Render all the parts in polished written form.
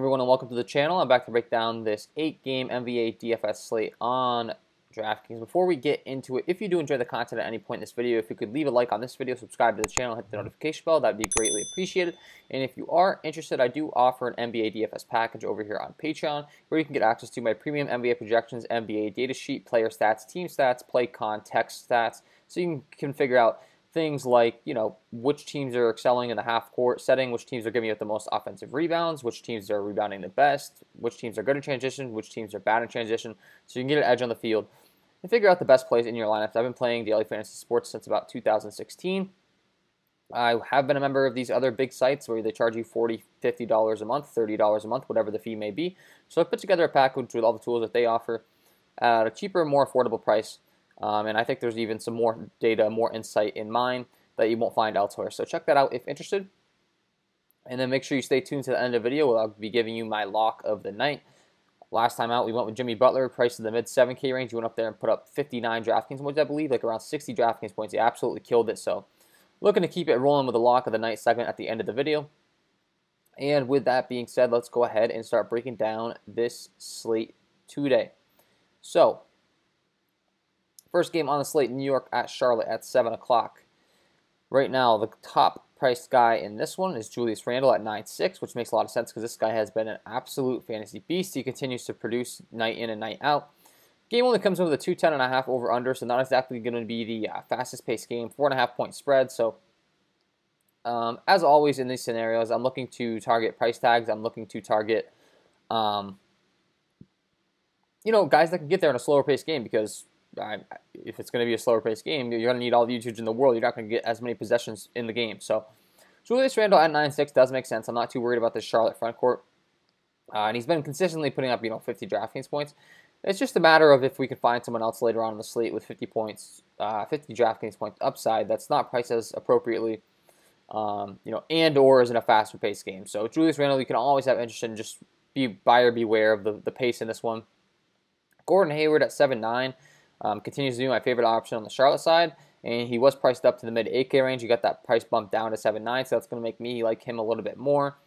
everyone, and welcome to the channel. I'm back to break down this 8-game NBA DFS slate on DraftKings. Before we get into it, if you do enjoy the content at any point in this video, if you could leave a like on this video, subscribe to the channel, hit the notification bell, that would be greatly appreciated. And if you are interested, I do offer an NBA DFS package over here on Patreon, where you can get access to my premium NBA projections, NBA data sheet, player stats, team stats, play con, text stats, so you can figure out things like, which teams are excelling in the half-court setting, which teams are giving you the most offensive rebounds, which teams are rebounding the best, which teams are good in transition, which teams are bad in transition, so you can get an edge on the field and figure out the best plays in your lineups. I've been playing daily fantasy sports since about 2016. I have been a member of these other big sites where they charge you $40, $50 a month, $30 a month, whatever the fee may be. So I put together a package with all the tools that they offer at a cheaper, more affordable price. And I think there's even some more data, more insight in mine that you won't find elsewhere. So check that out if interested. And then make sure you stay tuned to the end of the video where I'll be giving you my lock of the night. Last time out, we went with Jimmy Butler, priced in the mid 7K range. He went up there and put up 59 DraftKings points, I believe, like around 60 DraftKings points. He absolutely killed it. So looking to keep it rolling with the lock of the night segment at the end of the video. And with that being said, let's go ahead and start breaking down this slate today. So first game on the slate, New York at Charlotte at 7 o'clock. Right now, the top priced guy in this one is Julius Randle at 9.6, which makes a lot of sense because this guy has been an absolute fantasy beast. He continues to produce night in and night out. Game only comes in with a 210.5 over-under, so not exactly going to be the fastest-paced game. 4.5-point spread, so as always in these scenarios, I'm looking to target price tags. I'm looking to target, guys that can get there in a slower-paced game because if it's going to be a slower-paced game, you're going to need all the usage in the world. You're not going to get as many possessions in the game. So Julius Randle at 9.6 does make sense. I'm not too worried about this Charlotte front court. And he's been consistently putting up, 50 DraftKings points. It's just a matter of if we can find someone else later on in the slate with 50 points, 50 DraftKings points upside that's not priced as appropriately, and or is in a faster-paced game. So Julius Randle, you can always have interest in. Just be buyer beware of the pace in this one. Gordon Hayward at 7.9. Continues to be my favorite option on the Charlotte side, and he was priced up to the mid 8K range. You got that price bump down to 7.9, so that's going to make me like him a little bit more.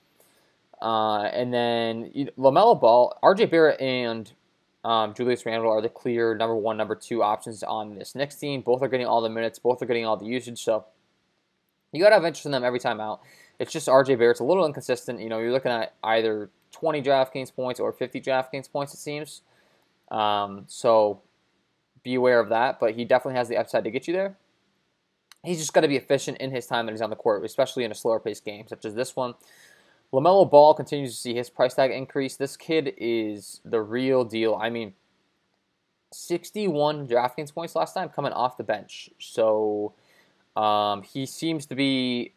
And then LaMelo Ball, RJ Barrett, and Julius Randle are the clear number 1, number 2 options on this Knicks team. Both are getting all the minutes, both are getting all the usage, so you got to have interest in them every time out. It's just RJ Barrett's a little inconsistent. You're looking at either 20 DraftKings points or 50 DraftKings points, it seems. So be aware of that, but he definitely has the upside to get you there. He's just got to be efficient in his time that he's on the court, especially in a slower-paced game, such as this one. LaMelo Ball continues to see his price tag increase. This kid is the real deal. I mean, 61 DraftKings points last time coming off the bench. So he seems to be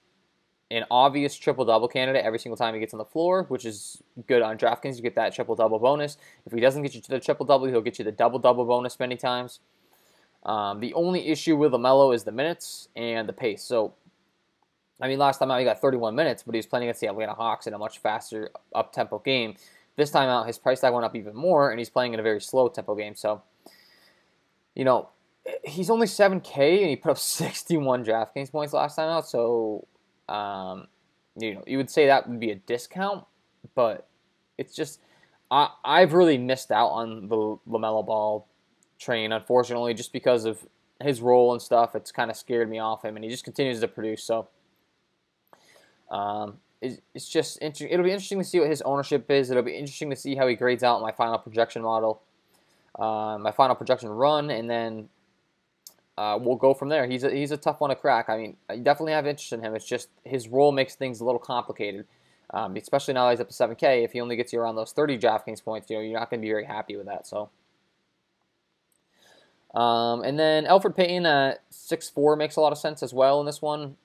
an obvious triple-double candidate every single time he gets on the floor, which is good on DraftKings. You get that triple-double bonus. If he doesn't get you to the triple-double, he'll get you the double-double bonus many times. The only issue with LaMelo is the minutes and the pace. So, last time out he got 31 minutes, but he was playing against the Atlanta Hawks in a much faster up-tempo game. This time out, his price tag went up even more, and he's playing in a very slow-tempo game. So, he's only 7K, and he put up 61 DraftKings points last time out, so you would say that would be a discount, but it's just I've really missed out on the LaMelo Ball train, unfortunately, just because of his role and stuff. It's kind of scared me off him, and he just continues to produce. So it's just it'll be interesting to see what his ownership is. It'll be interesting to see how he grades out my final projection model, my final projection run, and then we'll go from there. He's a tough one to crack. I definitely have interest in him. It's just his role makes things a little complicated, especially now that he's up to 7K. If he only gets you around those 30 DraftKings points, you're not going to be very happy with that. So, and then Elfrid Payton at 6.4 makes a lot of sense as well in this one.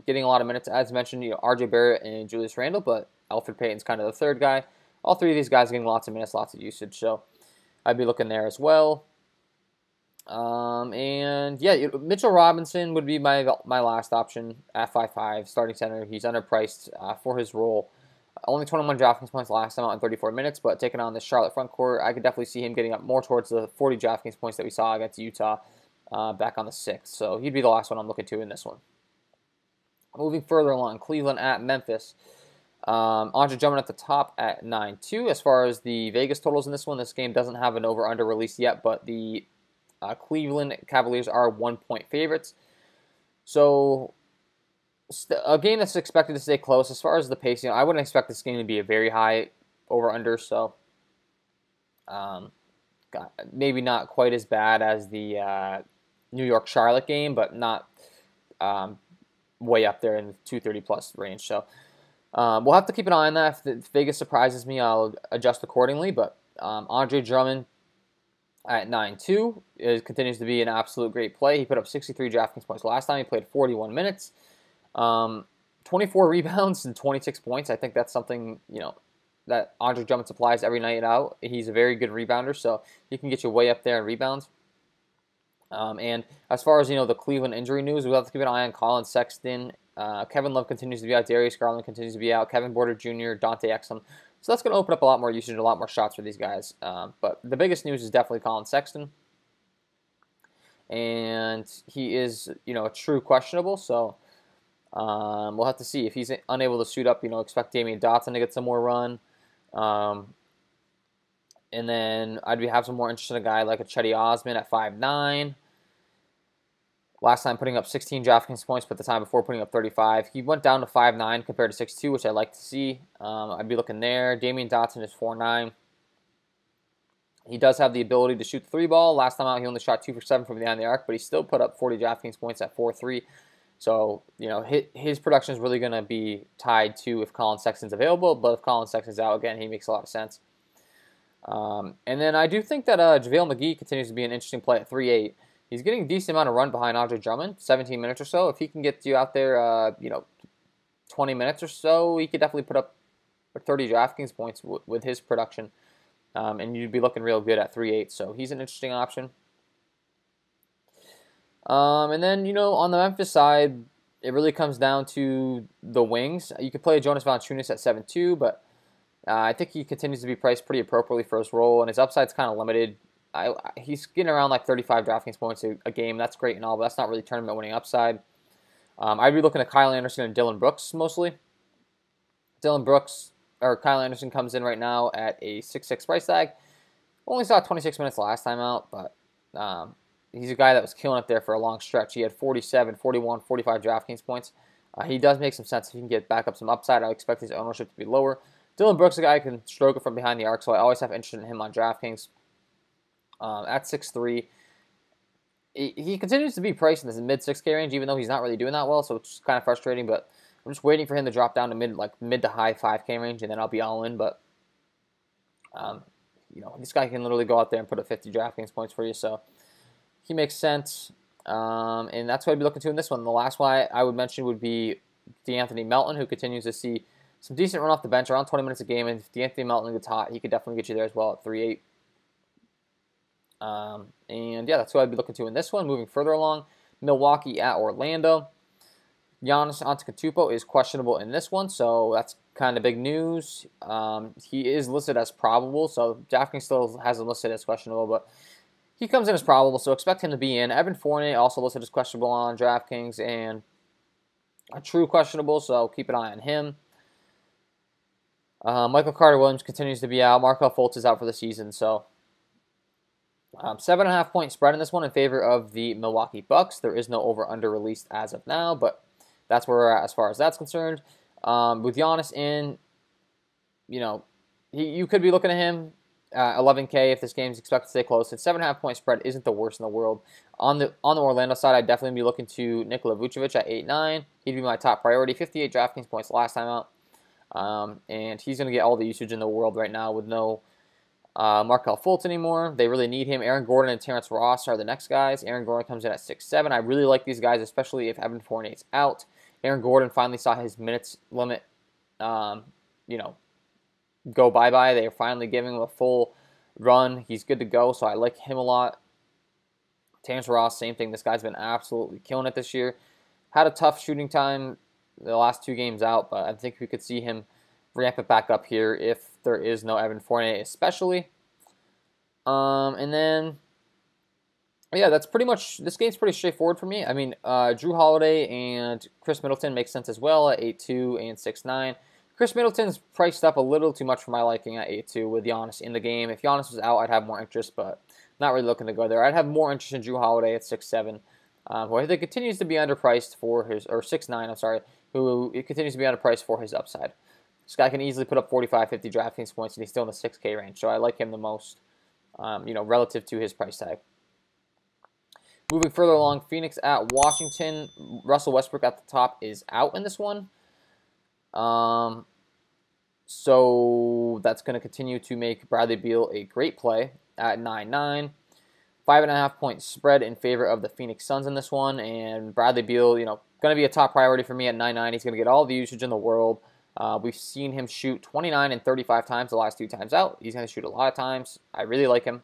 Getting a lot of minutes, as mentioned, RJ Barrett and Julius Randle, but Elfrid Payton's kind of the third guy. All three of these guys are getting lots of minutes, lots of usage. So, I'd be looking there as well. And yeah, Mitchell Robinson would be my last option at 5.5 starting center. He's underpriced for his role. Only 21 DraftKings points last time out in 34 minutes, but taking on the Charlotte front court, I could definitely see him getting up more towards the 40 DraftKings points that we saw against Utah back on the 6th. So he'd be the last one I'm looking to in this one. Moving further along, Cleveland at Memphis. Andre Drummond at the top at 9-2. As far as the Vegas totals in this one, this game doesn't have an over-under released yet, but the Cleveland Cavaliers are 1-point favorites. So a game that's expected to stay close. As far as the pacing, I wouldn't expect this game to be a very high over-under, so maybe not quite as bad as the New York-Charlotte game, but not way up there in the 230-plus range. So we'll have to keep an eye on that. If Vegas surprises me, I'll adjust accordingly. But Andre Drummond at 9-2 continues to be an absolute great play. He put up 63 DraftKings points last time. He played 41 minutes, 24 rebounds and 26 points. I think that's something that Andre Drummond supplies every night out. He's a very good rebounder, so he can get you way up there in rebounds. And as far as the Cleveland injury news, we'll have to keep an eye on Colin Sexton. Kevin Love continues to be out. Darius Garland continues to be out. Kevin Porter Jr., Dante Exum. So that's going to open up a lot more usage and a lot more shots for these guys. But the biggest news is definitely Colin Sexton. And he is, a true questionable. So we'll have to see. If he's unable to suit up, expect Damian Dotson to get some more run. And then I'd have some more interest in a guy like a Chetty Osman at 5'9". Last time putting up 16 DraftKings points, but the time before putting up 35. He went down to 5'9" compared to 6'2", which I like to see. I'd be looking there. Damian Dotson is 4'9". He does have the ability to shoot the 3-ball. Last time out, he only shot 2 for 7 from behind the arc, but he still put up 40 DraftKings points at 4'3". So, his production is really going to be tied to if Colin Sexton's available. But if Colin Sexton's out, again, he makes a lot of sense. And then I do think that JaVale McGee continues to be an interesting play at 3'8". He's getting a decent amount of run behind Andre Drummond, 17 minutes or so. If he can get you out there, 20 minutes or so, he could definitely put up 30 DraftKings points with his production. And you'd be looking real good at 3'8". So he's an interesting option. And then, on the Memphis side, it really comes down to the wings. You could play Jonas Valanciunas at 7-2, but I think he continues to be priced pretty appropriately for his role, and his upside's kind of limited. He's getting around like 35 DraftKings points a game. That's great and all, but that's not really tournament winning upside. I'd be looking at Kyle Anderson and Dylan Brooks mostly. Kyle Anderson comes in right now at a 6'6" price tag. Only saw 26 minutes last time out, but he's a guy that was killing it there for a long stretch. He had 47, 41, 45 DraftKings points. He does make some sense if he can get back up some upside. I expect his ownership to be lower. Dylan Brooks is a guy who can stroke it from behind the arc, so I always have interest in him on DraftKings. At 6'3", he continues to be priced in the mid-6K range, even though he's not really doing that well, so it's kind of frustrating. But I'm just waiting for him to drop down to mid to high 5K range, and then I'll be all in. But this guy can literally go out there and put up 50 DraftKings points for you, so he makes sense. And that's what I'd be looking to in this one. The last one I would mention would be DeAnthony Melton, who continues to see some decent run off the bench, around 20 minutes a game. And if DeAnthony Melton gets hot, he could definitely get you there as well at 3'8". And yeah, that's what I'd be looking to in this one. Moving further along, Milwaukee at Orlando. Giannis Antetokounmpo is questionable in this one, so that's kind of big news. He is listed as probable, so DraftKings still has him listed as questionable, but he comes in as probable, so expect him to be in. Evan Fournier also listed as questionable on DraftKings, and a true questionable, so keep an eye on him. Michael Carter-Williams continues to be out. Markelle Fultz is out for the season, so 7.5-point spread in this one in favor of the Milwaukee Bucks. There is no over-under released as of now, but that's where we're at as far as that's concerned. With Giannis in, you could be looking at him 11K if this game is expected to stay close. And 7.5-point spread isn't the worst in the world. On the Orlando side, I'd definitely be looking to Nikola Vucevic at 8-9. He'd be my top priority. 58 DraftKings points last time out. And he's going to get all the usage in the world right now with no Markelle Fultz anymore. They really need him. Aaron Gordon and Terrence Ross are the next guys. Aaron Gordon comes in at 6'7". I really like these guys, especially if Evan Fournier's out. Aaron Gordon finally saw his minutes limit, go bye-bye. They are finally giving him a full run. He's good to go, so I like him a lot. Terrence Ross, same thing. This guy's been absolutely killing it this year. Had a tough shooting time the last 2 games out, but I think we could see him ramp it back up here if there is no Evan Fournier especially. And then, yeah, that's pretty much, this game's pretty straightforward for me. I mean, Drew Holiday and Chris Middleton make sense as well at 8'2" and 6'9". Chris Middleton's priced up a little too much for my liking at 8-2 with Giannis in the game. If Giannis was out, I'd have more interest, but not really looking to go there. I'd have more interest in Drew Holiday at 6-7, who I think continues to be underpriced for his, or 6-9, I'm sorry, who it continues to be underpriced for his upside. This guy can easily put up 45, 50 DraftKings points, and he's still in the 6K range, so I like him the most, relative to his price tag. Moving further along, Phoenix at Washington. Russell Westbrook at the top is out in this one. So that's going to continue to make Bradley Beal a great play at 9-9. 5.5 point spread in favor of the Phoenix Suns in this one. And Bradley Beal, going to be a top priority for me at 9-9. He's going to get all the usage in the world. We've seen him shoot 29 and 35 times the last 2 times out. He's going to shoot a lot of times. I really like him.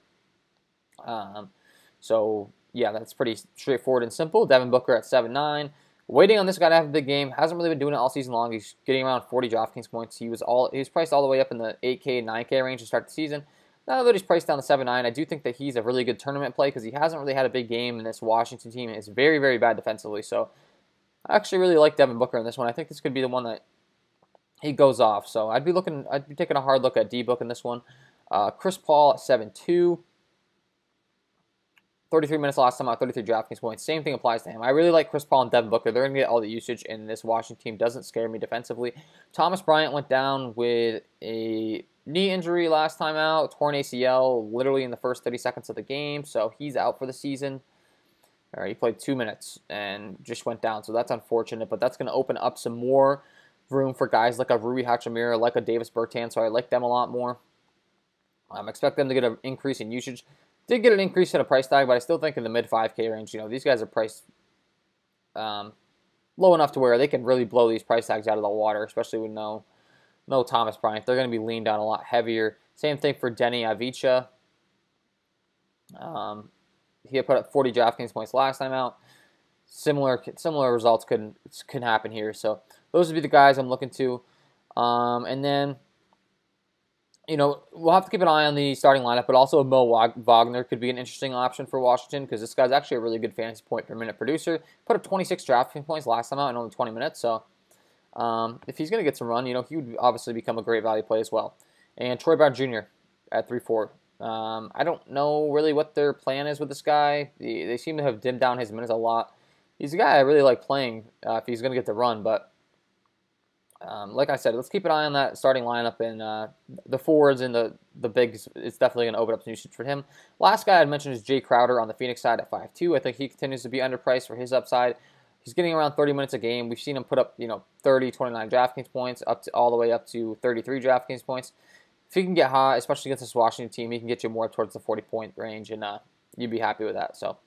So yeah, that's pretty straightforward and simple. Devin Booker at 7-9. Waiting on this guy to have a big game. Hasn't really been doing it all season long. He's getting around 40 DraftKings points. He was priced all the way up in the 8K, 9K range to start the season. Now that he's priced down to 7-9, I do think that he's a really good tournament play because he hasn't really had a big game, and this Washington team is very, very bad defensively. So I actually really like Devin Booker in this one. I think this could be the one that he goes off. So I'd be taking a hard look at D-Book in this one. Chris Paul at 7-2. 33 minutes last time out, 33 DraftKings points. Same thing applies to him. I really like Chris Paul and Devin Booker. They're going to get all the usage, and this Washington team doesn't scare me defensively. Thomas Bryant went down with a knee injury last time out, torn ACL literally in the first 30 seconds of the game, so he's out for the season. All right, he played 2 minutes and just went down, so that's unfortunate, but that's going to open up some more room for guys like a Rui Hachimura, like a Davis Bertans, so I like them a lot more. Expect them to get an increase in usage. Did get an increase in a price tag, but I still think in the mid 5K range. These guys are priced low enough to where they can really blow these price tags out of the water, especially with no Thomas Bryant. They're going to be leaned on a lot heavier. Same thing for Denny Avdija. He had put up 40 DraftKings points last time out. Similar results could happen here. So those would be the guys I'm looking to. And then, we'll have to keep an eye on the starting lineup, but also Mo Wagner could be an interesting option for Washington because this guy's actually a really good fantasy point per minute producer. Put up 26 DraftKings points last time out in only 20 minutes. So if he's going to get some run, he would obviously become a great value play as well. And Troy Brown Jr. at 3-4. I don't know really what their plan is with this guy. They seem to have dimmed down his minutes a lot. He's a guy I really like playing if he's going to get the run, but like I said, let's keep an eye on that starting lineup, and the forwards and the bigs, it's definitely going to open up some usage for him. Last guy I'd mention is Jay Crowder on the Phoenix side at 5-2. I think he continues to be underpriced for his upside. He's getting around 30 minutes a game. We've seen him put up 30, 29 DraftKings points, all the way up to 33 DraftKings points. If he can get high, especially against this Washington team, he can get you more towards the 40-point range, and you'd be happy with that. So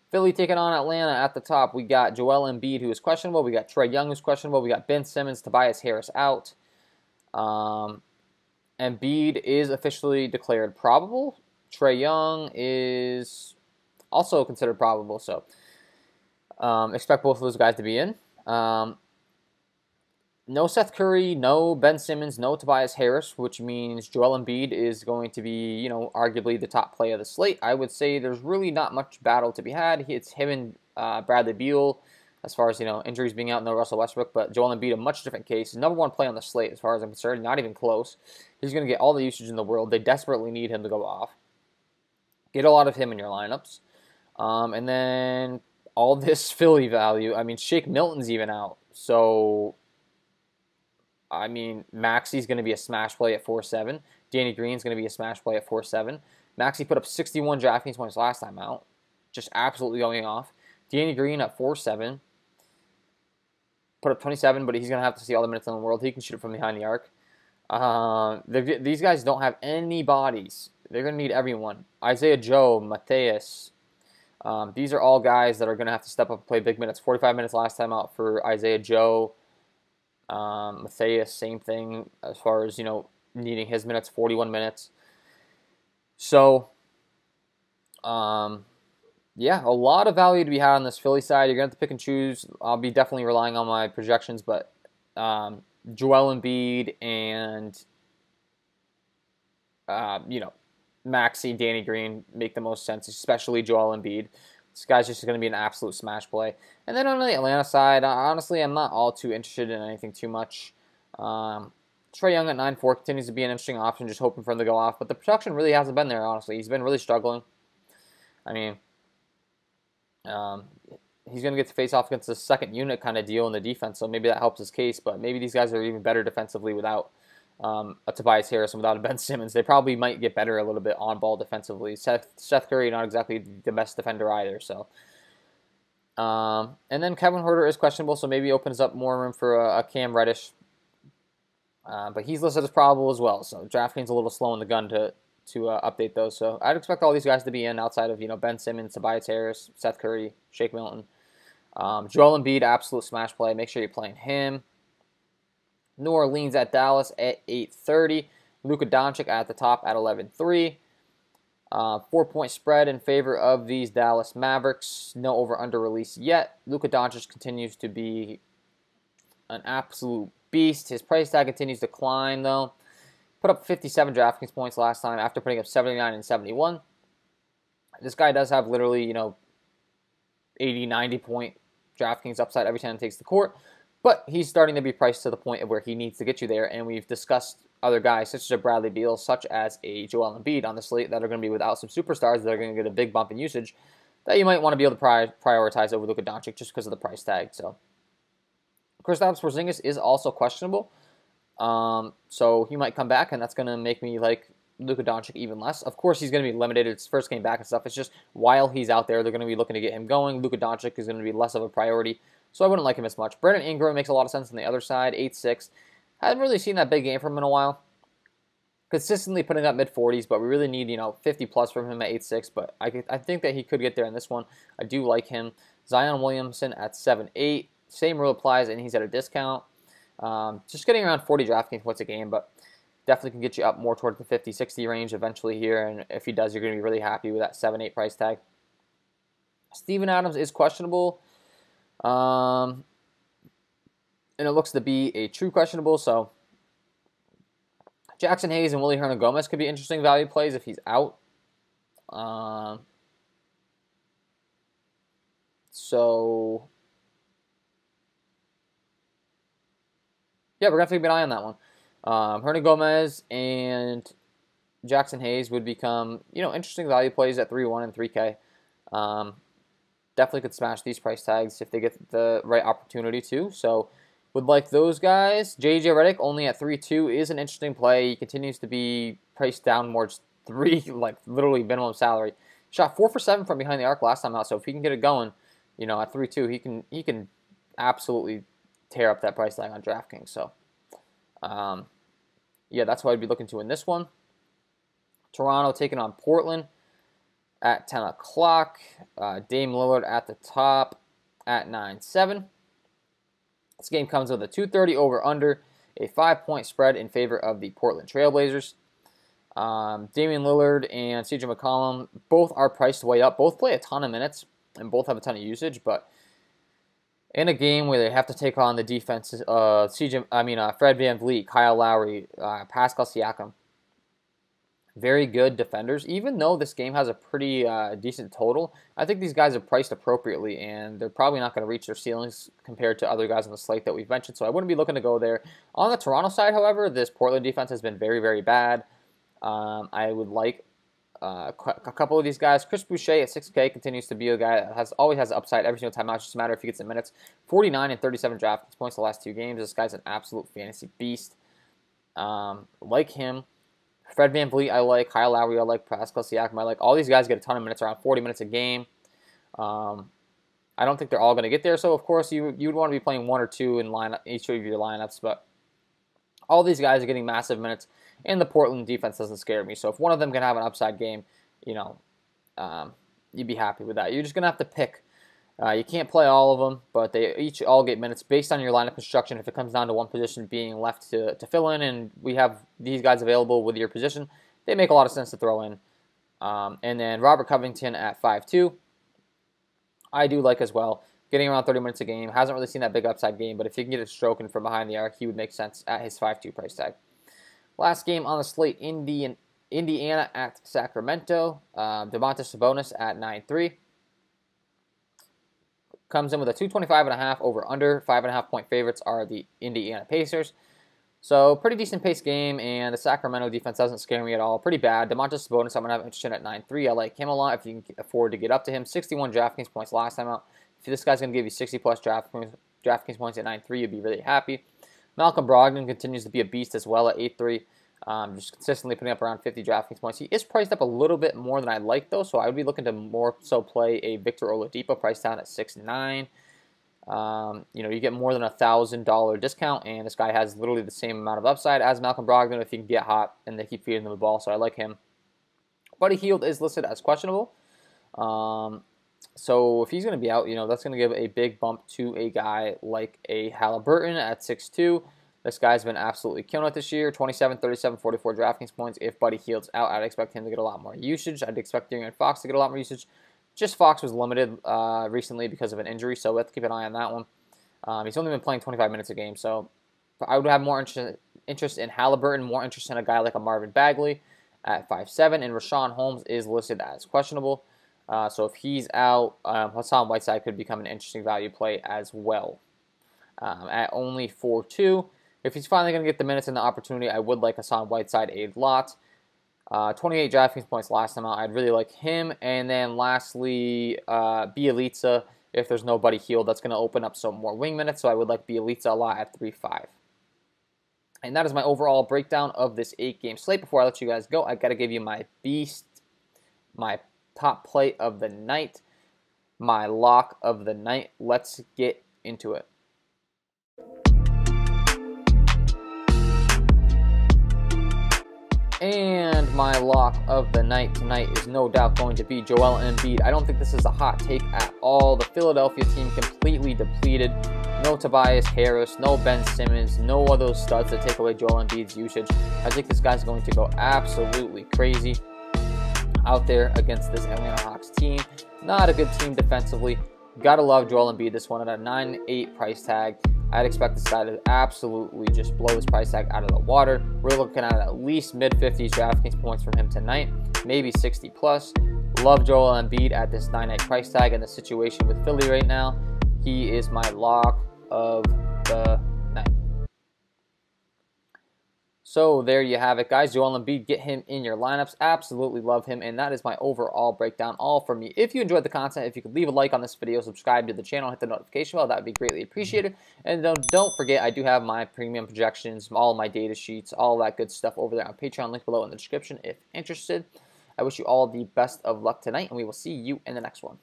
Philly taking on Atlanta at the top. We got Joel Embiid, who is questionable. We got Trae Young, who's questionable. We got Ben Simmons, Tobias Harris out. Embiid is officially declared probable. Trae Young is also considered probable. So expect both of those guys to be in. No Seth Curry, no Ben Simmons, no Tobias Harris, which means Joel Embiid is going to be, arguably the top play of the slate. I would say there's really not much battle to be had. It's him and Bradley Beal as far as, injuries being out, no Russell Westbrook, but Joel Embiid, a much different case. Number one play on the slate as far as I'm concerned, not even close. He's going to get all the usage in the world. They desperately need him to go off. Get a lot of him in your lineups. And then all this Philly value. I mean, Shake Milton's even out. So Maxi's going to be a smash play at 4-7. Danny Green's going to be a smash play at 4-7. Maxi put up 61 DraftKings points last time out. Just absolutely going off. Danny Green at 4-7. Put up 27, but he's going to have to see all the minutes in the world. He can shoot it from behind the arc. These guys don't have any bodies. They're going to need everyone. Isaiah Joe, Mateus. These are all guys that are going to have to step up and play big minutes. 45 minutes last time out for Isaiah Joe. Matthias, same thing as far as, needing his minutes, 41 minutes. So, yeah, a lot of value to be had on this Philly side. You're going to have to pick and choose. I'll be definitely relying on my projections, but Joel Embiid and, Maxi, Danny Green make the most sense, especially Joel Embiid. This guy's just going to be an absolute smash play. And then on the Atlanta side, honestly, I'm not all too interested in anything too much. Trae Young at 9.4 continues to be an interesting option, just hoping for him to go off. But the production really hasn't been there, honestly. He's been really struggling. I mean, he's going to get to face off against the second unit kind of deal in the defense, so maybe that helps his case. But maybe these guys are even better defensively without a Tobias Harris and without a Ben Simmons. They probably might get better a little bit on ball defensively. Seth Curry, not exactly the best defender either. So, and then Kevin Huerter is questionable, so maybe opens up more room for a Cam Reddish. But he's listed as probable as well. So DraftKings a little slow in the gun to update those. So I'd expect all these guys to be in outside of Ben Simmons, Tobias Harris, Seth Curry, Shake Milton. Joel Embiid, absolute smash play. Make sure you're playing him. New Orleans at Dallas at 8.30. Luca Dodgers at the top at 11.3. 4-point spread in favor of these Dallas Mavericks. No over-under release yet. Luca Dodgers continues to be an absolute beast. His price tag continues to climb, though. Put up 57 DraftKings points last time after putting up 79 and 71. This guy does have literally, 80, 90 point DraftKings upside every time he takes the court. But he's starting to be priced to the point of where he needs to get you there. And we've discussed other guys such as a Bradley Beal, such as a Joel Embiid on the slate that are going to be without some superstars that are going to get a big bump in usage that you might want to be able to prioritize over Luka Doncic just because of the price tag. So Kristaps Porzingis is also questionable. So he might come back, and that's going to make me like Luka Doncic even less. Of course, he's going to be limited. It's his first game back and stuff. It's just while he's out there, they're going to be looking to get him going. Luka Doncic is going to be less of a priority, so I wouldn't like him as much. Brandon Ingram makes a lot of sense on the other side, 8.6. Haven't really seen that big game from him in a while. Consistently putting up mid-40s, but we really need 50-plus from him at 8.6. But I think that he could get there in this one. I do like him. Zion Williamson at 7.8. Same rule applies, and he's at a discount. Just getting around 40 DraftKings points a game, but definitely can get you up more towards the 50, 60 range eventually here. And if he does, you're going to be really happy with that 7.8 price tag. Steven Adams is questionable. And it looks to be a true questionable, so Jackson Hayes and Willie Hernangomez could be interesting value plays if he's out. So yeah, we're going to have to keep an eye on that one. Hernangomez and Jackson Hayes would become, interesting value plays at 3-1 and 3K. Definitely could smash these price tags if they get the right opportunity to. So would like those guys. JJ Redick only at 3.2 is an interesting play. He continues to be priced down more, just literally minimum salary. Shot 4 for 7 from behind the arc last time out. So if he can get it going, at 3.2, he can absolutely tear up that price tag on DraftKings. So, yeah, that's what I'd be looking to in this one. Toronto taking on Portland at 10 o'clock. Dame Lillard at the top at 9.7. This game comes with a 230 over-under, a 5-point spread in favor of the Portland Trailblazers. Damian Lillard and CJ McCollum both are priced way up. Both play a ton of minutes and both have a ton of usage, but in a game where they have to take on the defense, Fred VanVleet, Kyle Lowry, Pascal Siakam, very good defenders. Even though this game has a pretty decent total, I think these guys are priced appropriately, and they're probably not going to reach their ceilings compared to other guys on the slate that we've mentioned, so I wouldn't be looking to go there. On the Toronto side, however, this Portland defense has been very, very bad. I would like a couple of these guys. Chris Boucher at 6K continues to be a guy that always has upside every single time out. It's just a matter if he gets the minutes. 49 and 37 DraftKings points the last 2 games. This guy's an absolute fantasy beast. Like him. Fred VanVleet I like. Kyle Lowry I like. Pascal Siakam I like. All these guys get a ton of minutes, around 40 minutes a game. I don't think they're all going to get there. So, of course, you would want to be playing 1 or 2 in each of your lineups. But all these guys are getting massive minutes, and the Portland defense doesn't scare me. So if one of them can have an upside game, you'd be happy with that. You're just going to have to pick. You can't play all of them, but they each all get minutes based on your lineup construction. If it comes down to one position being left to fill in, and we have these guys available with your position, they make a lot of sense to throw in. And then Robert Covington at 5.2, I do like as well. Getting around 30 minutes a game. Hasn't really seen that big upside game, but if he can get it stroking from behind the arc, he would make sense at his 5.2 price tag. Last game on the slate, Indiana at Sacramento. Domantas Sabonis at 9.3. Comes in with a 225.5 over under. 5.5 point favorites are the Indiana Pacers. So pretty decent pace game, and the Sacramento defense doesn't scare me at all. Pretty bad. Domantas Sabonis, I'm going to have interest in at 9.3. I like him a lot if you can afford to get up to him. 61 DraftKings points last time out. If this guy's going to give you 60-plus DraftKings points at 9.3, you'd be really happy. Malcolm Brogdon continues to be a beast as well at 8.3. Just consistently putting up around 50 DraftKings points. He is priced up a little bit more than I like, though, so I would be looking to more so play a Victor Oladipo priced down at 6.9. You get more than $1,000 discount, and this guy has literally the same amount of upside as Malcolm Brogdon if he can get hot and they keep feeding him the ball, so I like him. Buddy Hield is listed as questionable. So if he's going to be out, that's going to give a big bump to a guy like a Halliburton at 6.2. This guy's been absolutely killing it this year. 27, 37, 44 DraftKings points. If Buddy Hield's out, I'd expect him to get a lot more usage. I'd expect De'Aaron Fox to get a lot more usage. Just Fox was limited recently because of an injury, so we have to keep an eye on that one. He's only been playing 25 minutes a game, so I would have more interest in Halliburton, more interest in a guy like a Marvin Bagley at 5.7, and Rashawn Holmes is listed as questionable. So if he's out, Hassan Whiteside could become an interesting value play as well. At only 4.2, if he's finally going to get the minutes and the opportunity, I would like Hassan Whiteside a lot. 28 DraftKings points last time out. I'd really like him. And then lastly, Bielitsa. If there's no Buddy Hield, that's going to open up some more wing minutes. So I would like Bielitsa a lot at 3.5. And that is my overall breakdown of this 8-game slate. Before I let you guys go, I got to give you my beast, my top play of the night, my lock of the night. Let's get into it. And my lock of the night tonight is no doubt going to be Joel Embiid. I don't think this is a hot take at all. The Philadelphia team completely depleted. No Tobias Harris, no Ben Simmons, no of those studs that take away Joel Embiid's usage. I think this guy's going to go absolutely crazy out there against this Atlanta Hawks team. Not a good team defensively. Gotta love Joel Embiid. This one at a 9.8 price tag. I'd expect this guy to absolutely just blow his price tag out of the water. We're looking at least mid-50s DraftKings points from him tonight, maybe 60 plus. Love Joel Embiid at this 9.8 price tag and the situation with Philly right now. He is my lock of the night. So there you have it, guys. Joel Embiid, get him in your lineups. Absolutely love him, and that is my overall breakdown, all from me. If you enjoyed the content, if you could leave a like on this video, subscribe to the channel, hit the notification bell, that would be greatly appreciated. And don't forget, I do have my premium projections, all my data sheets, all that good stuff over there on Patreon. Link below in the description if interested. I wish you all the best of luck tonight, and we will see you in the next one.